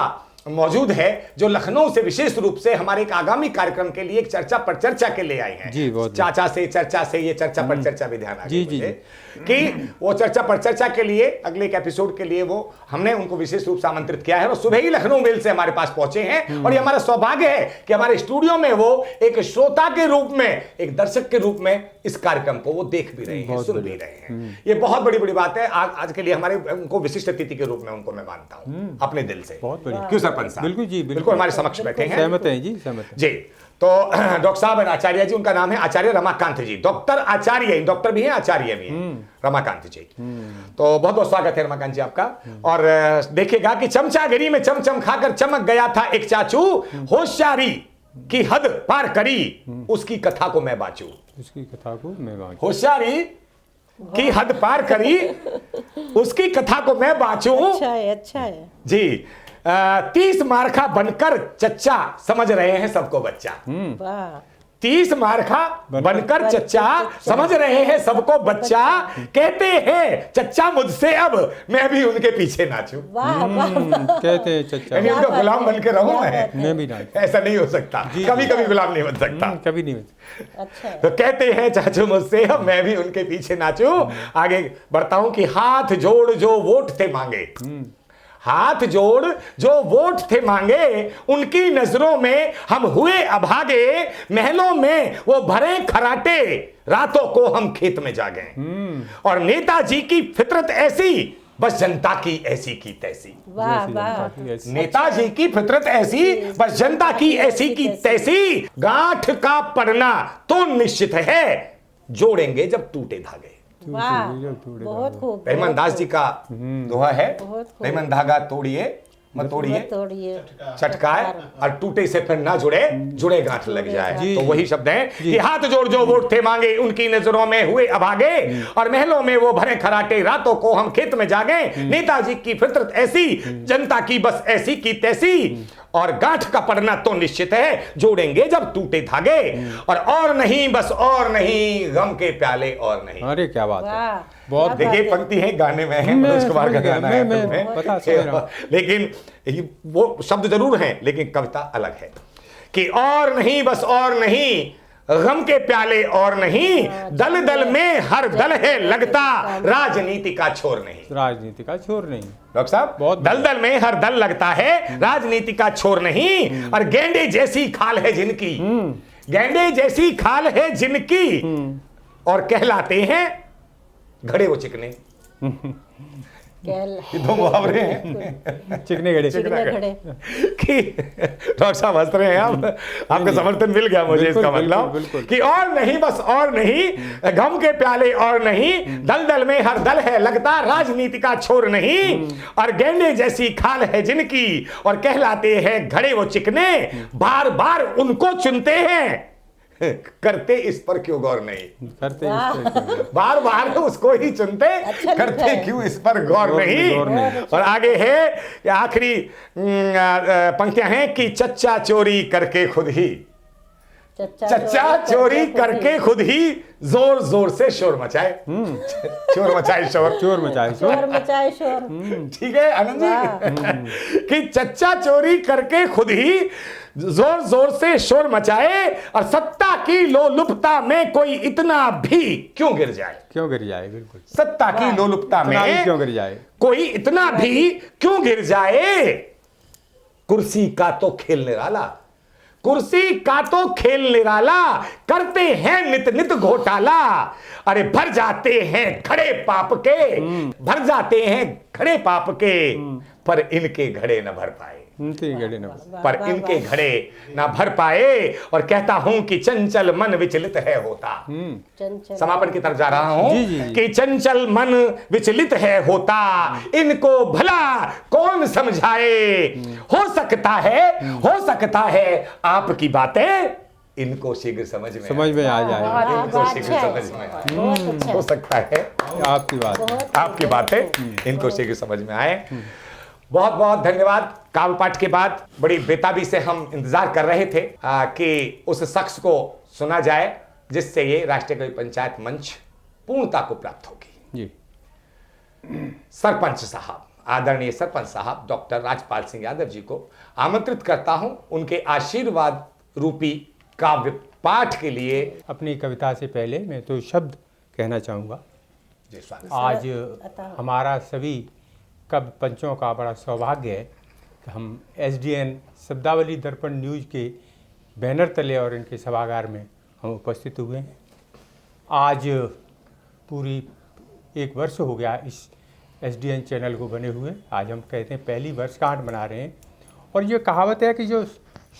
मौजूद है, जो लखनऊ से विशेष रूप से हमारे एक आगामी कार्यक्रम के लिए एक चर्चा पर चर्चा के लिए आए हैं। जी, बहुत चाचा से चर्चा से ये चर्चा पर चर्चा भी ध्यान आ जी, गया जी, मुझे कि वो चर्चा पर चर्चा के लिए अगले एक एपिसोड के लिए वो हमने उनको विशेष रूप से आमंत्रित किया है और सुबह ही लखनऊ मेल से हमारे पास पहुंचे हैं। और ये हमारा सौभाग्य है कि हमारे स्टूडियो में वो एक श्रोता के रूप में, एक दर्शक के रूप में इस कार्यक्रम को वो देख भी रहे हैं, सुन भी रहे हैं। ये बहुत बड़ी बड़ी बात है। आज के लिए हमारे उनको विशिष्ट अतिथि के रूप में उनको मैं मानता हूं अपने दिल से। बहुत बढ़िया। क्यों सरपंच साहब? बिल्कुल जी, बिल्कुल हमारे समक्ष बैठे हैं। सहमत हैं जी, सहमत हैं। जी, तो डॉक्टर साहब आचार्य जी, उनका नाम है आचार्य रमाकांत जी, डॉक्टर आचार्य, डॉक्टर भी हैं आचार्य भी हैं, रमाकांत जी। तो बहुत बहुत स्वागत है रमाकांत जी आपका। और देखिएगा कि चमचागिरी में चमचम खाकर चमक गया था एक चाचू, होशियारी की हद पार करी उसकी कथा को मैं बाचू। उसकी कथा को मैं बाचूं। होशियारी की हद पार करी उसकी कथा को मैं बाचू। अच्छा है, अच्छा है। जी, 30 मार्खा बनकर चच्चा समझ रहे हैं सबको बच्चा। वाह, 30 मार्खा बनकर चच्चा समझ रहे हैं सबको बच्चा, कहते हैं चच्चा मुझसे अब मैं भी उनके पीछे नाचूं। वाह, वाह, कहते हैं चच्चा, यानी उनका गुलाम बन के रहूं मैं। मैं भी नाच। ऐसा नहीं हो सकता, कभी कभी गुलाम नहीं बन सकता। कभी नहीं बच। अच्छा है। तो कहते हैं चाचू मुझसे अब मैं भी उनके पीछे नाचूं। आगे बढ़ता हूं कि हाथ जोड़ जो वोट थे मांगे, हाथ जोड़ जो वोट थे मांगे, उनकी नजरों में हम हुए अभागे, महलों में वो भरे खराटे, रातों को हम खेत में जागे। और नेताजी की फितरत ऐसी, बस जनता की ऐसी की तैसी। वाह, वाह, नेताजी की फितरत ऐसी, बस जनता की ऐसी की तैसी, गांठ का पड़ना तो निश्चित है, जोड़ेंगे जब टूटे धागे। वाह, बहुत खूब। रहमान दास जी का दोहा है, बहुत खूब। रहमान धागा तोड़िए मत तोड़िए, तोड़िए चटकाए और टूटे से फिर ना जुड़े, जुड़े गांठ लग जाए। तो वही शब्द हैं कि हाथ जोड़ जो वोट थे मांगे, उनकी नजरों में हुए अभागे, और महलों में वो भरे खराटे, रातों को हम खेत में जागे। नेताजी की फितरत ऐसी, जनता की बस ऐसी की तैसी, और गांठ का पड़ना तो निश्चित है, जोड़ेंगे जब टूटे धागे। और नहीं बस और नहीं, गम के प्याले और नहीं। अरे क्या बात है, वाह, बहुत। देखिए पंक्ति है, गाने में है, मनोज कुमार का गाना है फिल्म में। पता समझ रहा हूं। लेकिन वो शब्द जरूर हैं, लेकिन कविता अलग है कि और नहीं बस और नहीं, गम के प्याले और नहीं, दल दल में हर दल है लगता, राजनीति का छोर नहीं। राजनीति का छोर नहीं। डॉक्टर साहब, बहुत दल दल में हर दल लगता है, राजनीति का छोर नहीं। और गेंडे जैसी खाल है जिनकी, गेंडे जैसी खाल है जिनकी, और कहलाते हैं घड़े वो चिकने। ये दो मुहावरे हैं, चिकने घड़े। चिकने घड़े। कि डॉक्टर साहब हंस रहे हैं आप, आपका समर्थन मिल गया मुझे। बिल्कुल, इसका बिल्कुल, मतलब बिल्कुल। कि और नहीं बस और नहीं, गम के प्याले और नहीं, दल दल में हर दल है लगता, राजनीति का छोर नहीं। और गेंडे जैसी खाल है जिनकी, और कहलाते हैं घड़े वो चिकने, बार बार उनको चुनते हैं, करते इस पर क्यों गौर नहीं। करते इस पर बार बार उसको ही चुनते, अच्छा करते लिखा है। क्यों इस पर गौर नहीं। और आगे है आखिरी पंक्तियां हैं कि चच्चा चोरी करके खुद ही, चच्चा चोरी करके खुद ही जोर जोर से शोर मचाए। चोर मचाए शोर, चोर मचाए शोर। शोर मचाए शोर। ठीक है आनंद जी कि चच्चा चोरी करके खुद ही जोर जोर से शोर मचाए, और सत्ता की लोलुपता में कोई इतना भी क्यों गिर जाए। क्यों गिर जाए, बिल्कुल। सत्ता की लोलुपता इतना भी में क्यों गिर जाए, कोई इतना भी क्यों गिर जाए। कुर्सी का तो खेल निराला, कुर्सी का तो खेल निराला, करते हैं नित नित घोटाला। अरे भर जाते हैं खड़े पाप के, भर जाते हैं खड़े पाप के, पर इनके घड़े न भर पाए, घड़े न पर इनके घड़े ना भर पाए। और कहता हूं कि चंचल मन विचलित है होता। चंचल। समापन की तरफ जा रहा हूं जी, जी, जी। कि चंचल मन विचलित है होता, इनको भला कौन समझाए। हो सकता है आपकी बातें इनको शीघ्र समझ में आ जाए। इनको शीघ्र समझ में आए। हो सकता है आपकी बातें इनको शीघ्र समझ में आए। बहुत बहुत धन्यवाद। काव्य पाठ के बाद बड़ी बेताबी से हम इंतजार कर रहे थे कि उस शख्स को सुना जाए जिससे ये राष्ट्रीय कवि पंचायत मंच पूर्णता को प्राप्त होगी। जी। सरपंच साहब आदरणीय सरपंच साहब डॉक्टर राजपाल सिंह यादव जी को आमंत्रित करता हूं उनके आशीर्वाद रूपी काव्य पाठ के लिए। अपनी कविता से पहले मैं तो शब्द कहना चाहूँगा। जी स्वागत। आज हमारा सभी कवि पंचों का बड़ा सौभाग्य है कि हम एसडीएन शब्दावली दर्पण न्यूज के बैनर तले और इनके सभागार में हम उपस्थित हुए हैं। आज पूरी 1 वर्ष हो गया इस एसडीएन चैनल को बने हुए। आज हम कहते हैं पहली वर्षगांठ मना रहे हैं और ये कहावत है कि जो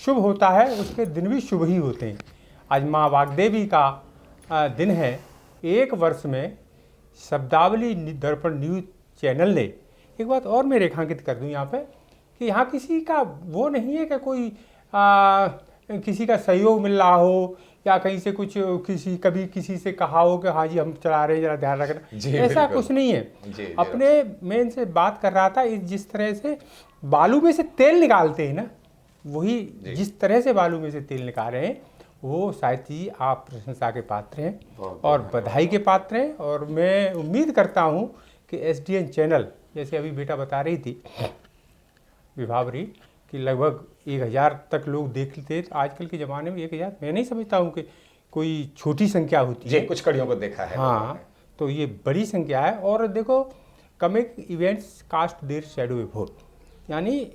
शुभ होता है उसके दिन भी शुभ ही होते हैं। आज माँ वाग्देवी का दिन है। 1 वर्ष में शब्दावली दर्पण न्यूज चैनल ने, एक बात और मैं रेखांकित कर दूं यहाँ पे कि यहाँ किसी का वो नहीं है कि कोई किसी का सहयोग मिल रहा हो या कहीं से कुछ कभी किसी से कहा हो कि हाँ जी हम चला रहे हैं जरा ध्यान रखना, ऐसा कुछ नहीं है। अपने मैं इनसे बात कर रहा था, जिस तरह से बालू में से तेल निकालते हैं ना, वही जिस तरह से बालू में से तेल निकाल रहे हैं वो शायद ही आप प्रशंसा के पात्र हैं और बधाई के पात्र हैं। और मैं उम्मीद करता हूँ कि एसडीएन चैनल, जैसे अभी बेटा बता रही थी विभावरी, कि लगभग 1000 तक लोग देखते थे। आजकल के ज़माने में 1000 मैं नहीं समझता हूँ कि कोई छोटी संख्या होती है। कुछ कड़ियों को देखा है। हाँ, तो ये बड़ी संख्या है। और देखो, coming events cast their shadow before, यानी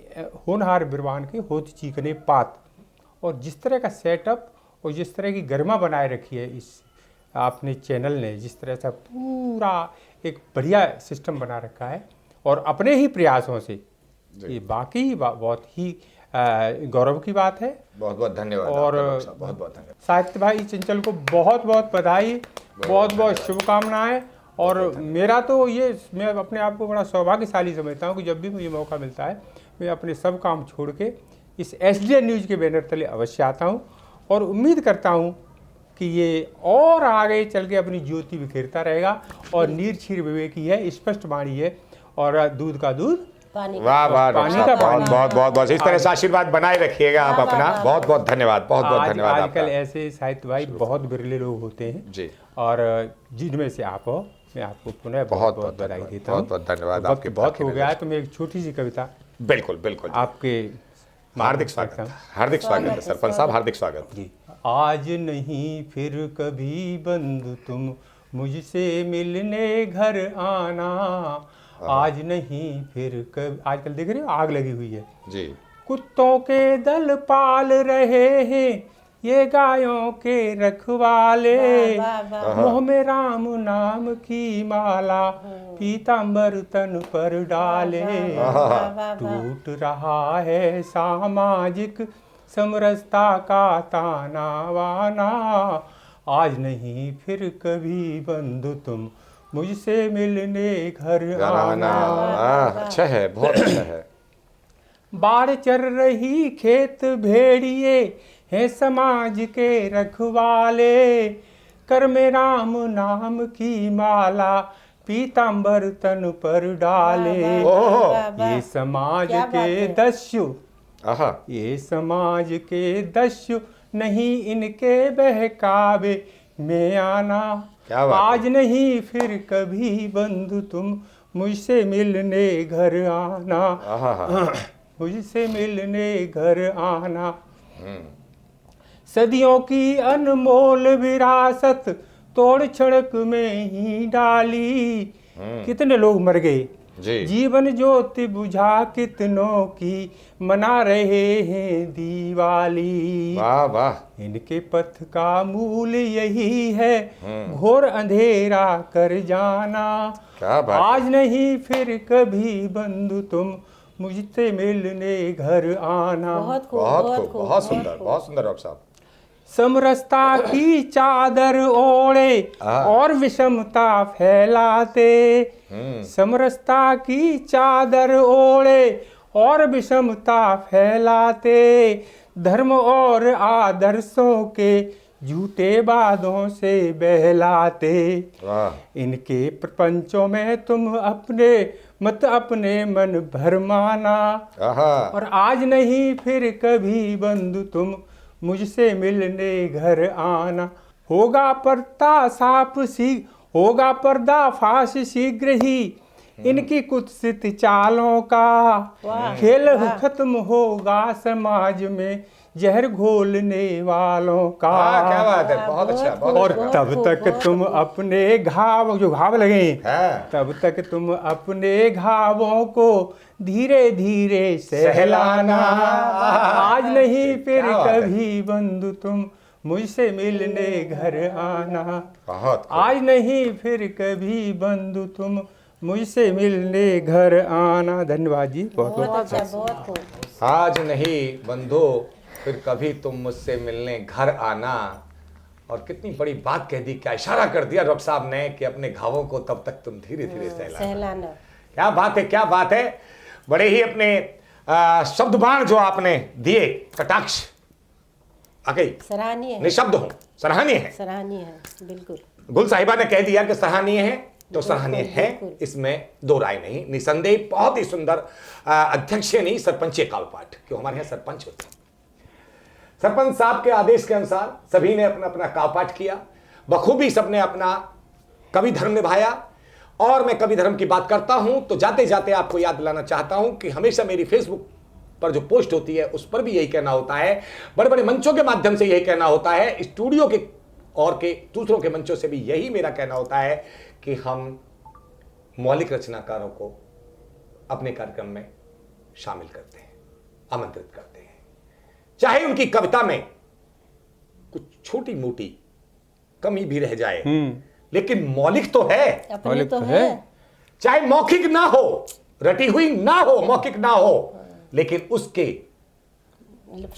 होनहार बिरवान के होत चीकने पात। और जिस तरह का सेटअप और जिस तरह की गरिमा बनाए रखी है इस आपने चैनल ने, जिस तरह से पूरा एक बढ़िया सिस्टम बना रखा है और अपने ही प्रयासों से, ये बाकी बहुत ही गौरव की बात है। बहुत बहुत धन्यवाद। और बहुत बहुत धन्यवाद साहित्य भाई चंचल को बहुत बहुत बधाई, बहुत बहुत शुभकामनाएं। और मेरा तो ये, मैं अपने आप को बड़ा सौभाग्यशाली समझता हूँ कि जब भी मुझे मौका मिलता है मैं अपने सब काम छोड़ के इस एसडीएन न्यूज़ के बैनर तले अवश्य आता हूँ और उम्मीद करता हूँ कि ये और आगे चल के अपनी ज्योति बिखेरता रहेगा। और नीर क्षीर विवेकी है, स्पष्ट वाणी है और दूध का दूध पानी वाह वाह पानी डॉक्टर का साहब, पानी। बहुत बहुत बहुत इस तरह से आशीर्वाद बनाए रखिएगा आप अपना। बहुत बहुत धन्यवाद। बहुत बहुत धन्यवाद आजकल आपका। ऐसे साहित्य भाई बहुत बिरले लोग होते हैं जी। और जिनमें से आप हो, मैं आपको पुनः बहुत बहुत बधाई देता हूँ। बहुत बहुत धन्यवाद। वक्त आपके बहुत हो गया है तो मैं एक छोटी सी कविता बिल्कुल बिल्कुल आपके हार्दिक स्वागत। हार्दिक स्वागत है सरपंच साहब, हार्दिक स्वागत। जी। आज नहीं फिर कभी बंधु तुम मुझसे मिलने घर आना, आज नहीं फिर कभी। आजकल देख रहे हो आग लगी हुई है जी। कुत्तों के दल पाल रहे हैं ये गायों के रखवाले, मुँह में राम नाम की माला पीतांबर तन पर डाले। टूट रहा है सामाजिक समरसता का ताना वाना, आज नहीं फिर कभी बंधु तुम मुझसे मिलने घर आना। अच्छा है, बहुत अच्छा है। बाढ़ चर रही खेत भेड़िए हैं समाज के रखवाले, कर में राम नाम की माला पीतांबर तन पर डाले। ये समाज के दस्यु, ये समाज के दस्यु नहीं इनके बहकावे में आना, आज नहीं फिर कभी बंधु तुम मुझसे मिलने घर आना, मुझसे मिलने घर आना। सदियों की अनमोल विरासत तोड़ छड़क में ही डाली, कितने लोग मर गए, जीवन ज्योति बुझा कितनों की मना रहे हैं दिवाली। वाह वाह। इनके पथ का मूल यही है घोर अंधेरा कर जाना, आज नहीं फिर कभी बंधु तुम मुझसे मिलने घर आना। बहुत सुंदर, बहुत सुंदर डॉक्टर साहब। समरसता की चादर ओढ़े और विषमता फैलाते, समरसता की चादर ओढ़े और विषमता फैलाते, धर्म और आदर्शों के झूठे वादों से बहलाते। इनके प्रपंचों में तुम अपने मत अपने मन भरमाना, और आज नहीं फिर कभी बंधु तुम मुझसे मिलने घर आना। होगा पर्दा फाश शीघ्र ही, इनकी कुत्सित चालों का खेल खत्म होगा समाज में जहर घोलने वालों का। क्या बात है, बहुत अच्छा, बहुत और अच्छा। तब तक तुम अपने जो घाव लगे हाँ। तब तक तुम अपने घावों को धीरे धीरे सहलाना। आज नहीं फिर क्या बात है। कभी बंधु तुम मुझसे मिलने घर आना। बहुत खूब। आज नहीं फिर कभी बंधु तुम मुझसे मिलने घर आना। धन्यवाद जी, बहुत बहुत अच्छा, बहुत खूब। आज नहीं बंधो फिर कभी तुम मुझसे मिलने घर आना। और कितनी बड़ी बात कह दी, क्या इशारा कर दिया डॉक्टर साहब ने कि अपने घावों को तब तक तुम धीरे धीरे सहलाना। सहलाना। क्या बात है, क्या बात है। बड़े ही अपने शब्द बाण जो आपने दिए, कटाक्ष सराहनीय है, निशब्द हो, सराहनीय है। सराहनीय है, बिल्कुल। गुल साहिबा ने कह दिया कि सराहनीय है, तो सराहनीय है, बिल्कुल। इसमें दो राय नहीं। निसंदेह बहुत ही सुंदर अध्यक्षीय नहीं, सरपंचीय काव्यपाठ, क्यों हमारे यहाँ सरपंच होते हैं। सरपंच साहब के आदेश के अनुसार सभी ने अपना अपना काव्यपाठ किया, बखूबी सबने अपना कवि धर्म निभाया। और मैं कवि धर्म की बात करता हूं तो जाते जाते आपको याद दिलाना चाहता हूं कि हमेशा मेरी फेसबुक पर जो पोस्ट होती है उस पर भी यही कहना होता है, बड़े बड़े मंचों के माध्यम से यही कहना होता है, स्टूडियो के और के दूसरों के मंचों से भी यही मेरा कहना होता है कि हम मौलिक रचनाकारों को अपने कार्यक्रम में शामिल करते हैं, आमंत्रित करते हैं। चाहे उनकी कविता में कुछ छोटी मोटी कमी भी रह जाए, लेकिन मौलिक तो है, अपने मौलिक तो तो है। है। चाहे मौखिक ना हो, रटी हुई ना हो, मौखिक ना हो, लेकिन उसके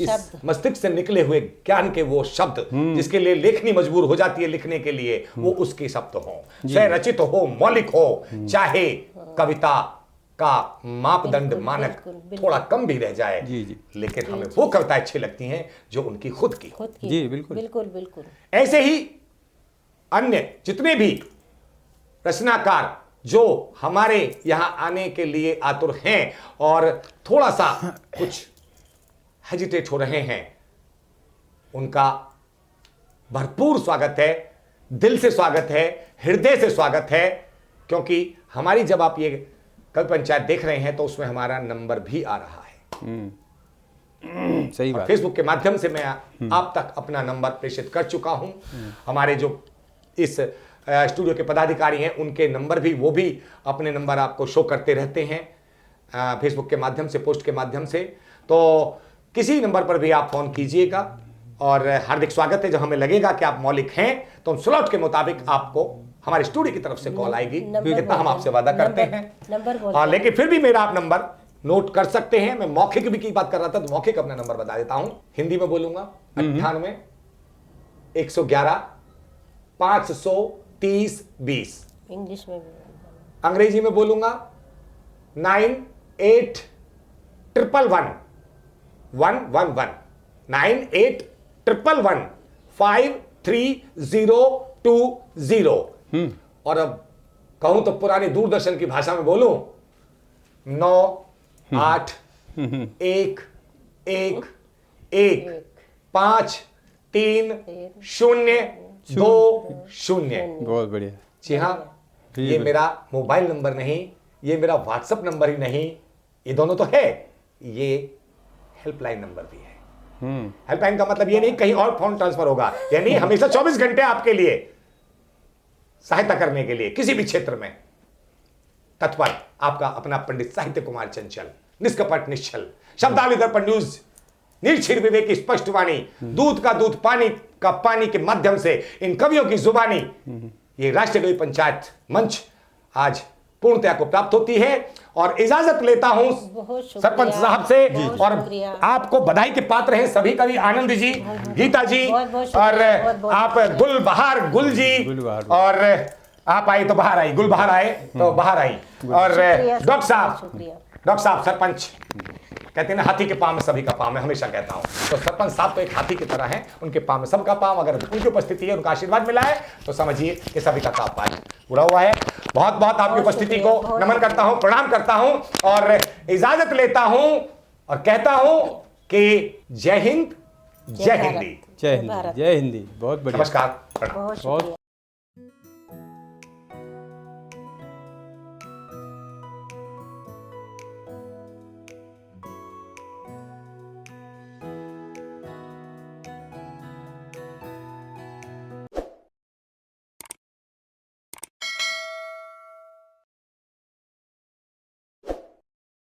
इस शब्द मस्तिष्क से निकले हुए ज्ञान के वो शब्द जिसके लिए लेखनी मजबूर हो जाती है लिखने के लिए, वो उसके शब्द हो, चाहे रचित हो, मौलिक हो, चाहे कविता का मापदंड बिल्कुल, मानक बिल्कुल, बिल्कुल। थोड़ा कम भी रह जाए, जी, जी। लेकिन हमें वो कविताएं अच्छी लगती हैं जो उनकी खुद की हो। खुद की। जी, बिल्कुल। बिल्कुल, बिल्कुल। ऐसे ही अन्य जितने भी रचनाकार जो हमारे यहां आने के लिए आतुर हैं और थोड़ा सा कुछ हेजिटेट हो रहे हैं, उनका भरपूर स्वागत है, दिल से स्वागत है, हृदय से स्वागत है। क्योंकि हमारी जब आप ये कवि पंचायत देख रहे हैं तो उसमें हमारा नंबर भी आ रहा है। सही बात। फेसबुक के माध्यम से मैं आप तक अपना नंबर प्रेषित कर चुका हूं। हमारे जो इस स्टूडियो के पदाधिकारी हैं उनके नंबर भी, वो भी अपने नंबर आपको शो करते रहते हैं फेसबुक के माध्यम से, पोस्ट के माध्यम से। तो किसी नंबर पर भी आप फोन कीजिएगा और हार्दिक स्वागत है। जब हमें लगेगा कि आप मौलिक हैं तो हम स्लॉट के मुताबिक आपको हमारे स्टूडियो की तरफ से कॉल आएगी, नंबर कितना हम बोलिए। आपसे वादा करते नंबर- हैं। नंबर बोलिए। हाँ, लेकिन फिर भी मेरा आप नंबर नोट कर सकते हैं। मैं मौखिक भी की बात कर रहा था तो मौखिक अपना नंबर बता देता हूं। हिंदी में बोलूंगा 98 111 530 20। इंग्लिश में भी। अंग्रेजी में बोलूंगा 98 111 111 98 111 53020। और अब कहूं तो पुरानी दूरदर्शन की भाषा में बोलूं 9 8 1 1 1 5 3 0 2 0। बहुत बढ़िया। जी हाँ, ये मेरा मोबाइल नंबर नहीं, ये मेरा व्हाट्सएप नंबर ही नहीं, ये दोनों तो है, ये हेल्पलाइन नंबर भी है। हेल्पलाइन का मतलब ये नहीं कहीं और फोन ट्रांसफर होगा, यानी हमेशा 24 घंटे आपके लिए सहायता करने के लिए किसी भी क्षेत्र में तत्पर आपका अपना पंडित साहित्य कुमार चंचल, निष्कपट निश्चल, शब्दावली दर्पण न्यूज, निर्छीर विवेक की स्पष्ट वाणी, दूध का दूध पानी का पानी के माध्यम से इन कवियों की जुबानी, ये राष्ट्रीय कवि पंचायत मंच आज पूर्णतया को प्राप्त होती है। और इजाजत लेता हूं बहुत शुक्रिया। सरपंच साहब से, बहुत और शुक्रिया। आपको बधाई के पात्र हैं सभी कवि, आनंद जी, गीता जी, बहुत शुक्रिया, और बहुत आप गुलबहार गुल जी, गुलबहार। और आप आए तो बाहर आई, गुलबहार आए तो बाहर आई। और शुक्रिया, डॉक्टर साहब, शुक्रिया। डॉक्टर साहब, सरपंच कहते हैं ना हाथी के पांव में सभी का पांव, मैं हमेशा कहता हूं। तो सरपंच साहब तो एक हाथी की तरह हैं, उनके पांव में सबका पांव, अगर उनकी उपस्थिति है, उनका आशीर्वाद मिला है तो समझिए कि सभी का काम पाए पूरा हुआ है। बहुत बहुत आपकी बहुत उपस्थिति शुक्रिया, को बहुत नमन करता हूं, प्रणाम करता हूं और इजाजत लेता हूं और कहता हूं कि जय हिंद, जय हिंदी, जय हिंदी, जय हिंदी। बहुत बढ़िया। नमस्कार, प्रणाम। बहुत शुक्रिया।